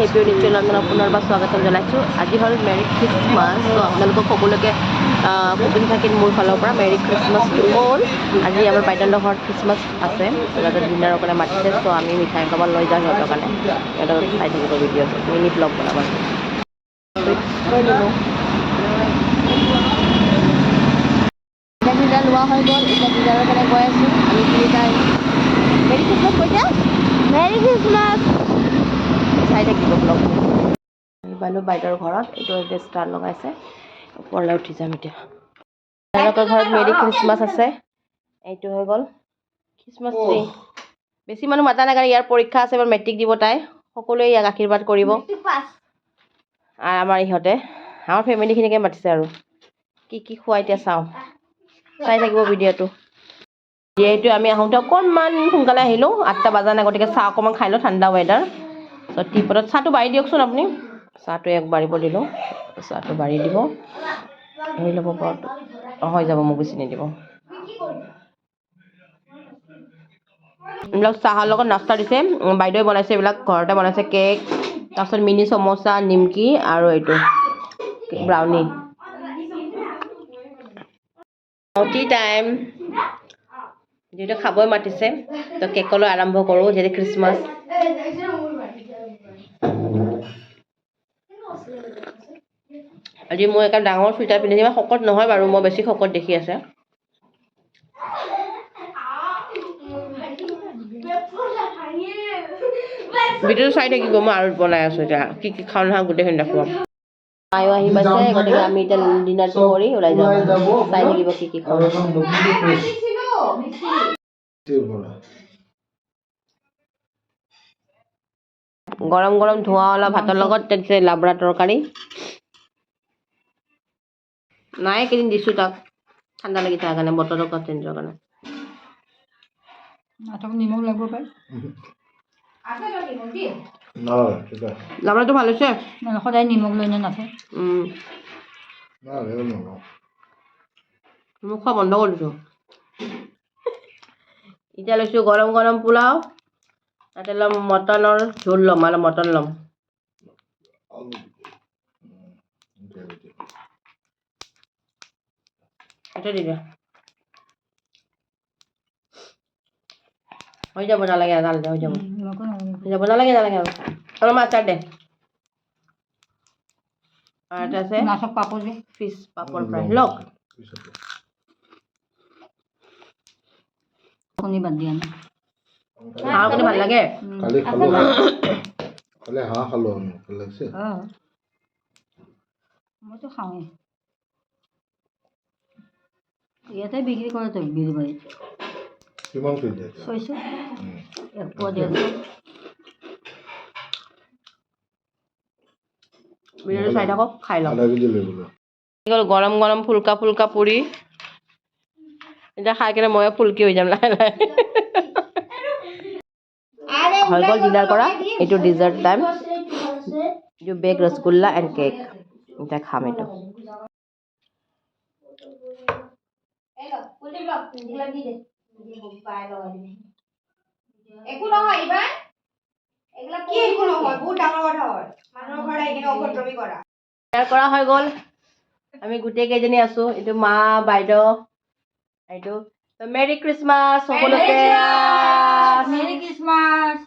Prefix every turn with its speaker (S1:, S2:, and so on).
S1: Happy নিশ্চয় লণ্ডনত পুনৰবাৰ স্বাগতম জনাইছোঁ। আজি হ'ল মেৰি খ্ৰীষ্টমাছ। ত' আপোনালোকক সকলোকে শুভেচ্ছা থাকিল মোৰ ফালৰ পৰা মেৰি খ্ৰীষ্টমাছ টু অল। আজি আমাৰ বাইদেউহঁতৰ ঘৰত খ্ৰীষ্টমাছ আছে, সিহঁতৰ ডিনাৰৰ কাৰণে মাতিছে। ত' আমি মিঠাই খাব লৈ যাওঁ সিহঁতৰ কাৰণে। সিহঁতৰ চাই থাকিব ভিডিঅ'টো, মিনি ব্লগ বনাব। ডিনাৰ লোৱা হৈ গ'ল, এতিয়া ডিনাৰৰ কাৰণে গৈ আছোঁ আমি তিনিটাই। মেৰি খ্ৰীষ্টমাছ কৈছে, মেৰি খ্ৰীষ্টমাছ চাই থাকিব ব্লগ। বাইদেউ বাইদেউৰ ঘৰত এইটো এতিয়া ষ্টাৰ লগাইছে, ওপৰলৈ উঠি যাম এতিয়া। তেওঁলোকৰ ঘৰত মেৰি খ্ৰীষ্টমাছ আছে। এইটো হৈ গ'ল খ্ৰীষ্টমাছ ট্ৰী। বেছি মানুহ মাতা নাই কাৰণ ইয়াৰ পৰীক্ষা আছে, এবাৰ মেট্ৰিক দিব তাই। সকলোৱে ইয়াক আশীৰ্বাদ কৰিব। আৰু আমাৰ ইহঁতে আমাৰ ফেমিলিখিনিকে মাতিছে আৰু কি কি খোৱা এতিয়া চাওঁ, চাই থাকিব ভিডিঅ'টো। যিহেতু আমি আহোঁতে অকণমান সোনকালে আহিলোঁ, 8টা বজা নাই, গতিকে চাহ অকণমান খাই লওঁ, ঠাণ্ডা ৱেডাৰ। ত' টিপটত চাহটো বাঢ়ি দিয়কচোন আপুনি। চাহটো এক বাঢ়িব দিলোঁ, চাহটো বাঢ়ি দিব, হেৰি ল'ব পৰাটো হৈ যাব, মোক বেছি নিদিব। এইবিলাক চাহৰ লগত নাস্তা দিছে, বাইদেৱে বনাইছে, এইবিলাক ঘৰতে বনাইছে। কেক, তাৰপিছত মিনি সমোচা, নিমকি আৰু এইটো ব্ৰাউনি। টি টাইম, যিহেতু খাবই মাতিছে, তো কেকলৈ আৰম্ভ কৰোঁ, যিহেতু খ্ৰীষ্টমাছ। আজি মই এটা ডাঙৰ চুইটাৰ পিন্ধিছোঁ, ইমান শকত নহয় বাৰু, মই বেছি শকত দেখি আছে। ভিডিঅ'টো চাই থাকিব, মই আৰু বনাই আছোঁ এতিয়া, কি কি খাওঁ নহয় গোটেইখিনি দেখুৱাম। মায়ো আহি পাইছে, গতিকে আমি এতিয়া ডিনাৰটো কৰি ওলাই যাম। চাই থাকিব কি কি খাওঁ। গৰম গৰম ধোঁৱাওলা ভাতৰ লগত দিছে লাবৰা তৰকাৰী। নাই কেইদিন দিছোঁ তাক, ঠাণ্ডা লাগি থকাৰ কাৰণে, বতৰৰ কথা চেঞ্জৰ কাৰণে। নিমখ লাগিব পাৰে। লাবৰাটো ভাল হৈছে, সদায় নিমখ লৈ নাথাকে। মোক খোৱা বন্ধ কৰি দিছোঁ। এতিয়া লৈছোঁ গৰম গৰম পোলাও, তাতে ল'ম মটনৰ জোল, ল'ম আৰু মটন ল'ম। এটা দি দে, হৈ যাব, নালাগে হৈ যাব, হৈ যাব, নালাগে নালাগে আৰু অলপমান আচাৰ দে। আৰু এটা আছে মাছৰ পাপৰ যে, ফিছ পাপৰ ফ্ৰাই লওক। কণী বাদ দিয়া নাই, হাঁহ কণী ভাল লাগে। কালি হাঁহ খালোঁ আমি, ভাল লাগিছে। মইতো খাওঁৱেই, ইয়াতে বিক্ৰী কৰে তো বিৰুবাৰীত। কিমান কেজি? 600, 1 পোৱা 150। ভিডিঅ'টো চাই থাকক, খাই লওক। গৰম গৰম ফুলকা ফুলকা পুৰি, এতিয়া খাই কেনে ময়ো ফুলকি হৈ যাম লাহে লাহে। হৈ গ'ল ডিনাৰ কৰা, এইটো ডিজাৰ্ট টাইম। এইটো বেগ ৰসগোল্লা এণ্ড কেক, এতিয়া খাম এইটো। একো নহয় ইবাৰ, এইবিলাক কি একো নহয়, বহুত ডাঙৰ কথা হয়। মানুহৰ ঘৰত আহি কিনে অভদ্ৰামি কৰা। কৰা হৈ গ'ল, আমি গোটেই কেইজনী আছোঁ, এইটো মা, বাইদেউ, এইটো মেৰি খ্ৰীষ্টমাছ সকলোকে। মেৰি খ্ৰীষ্টমাছ।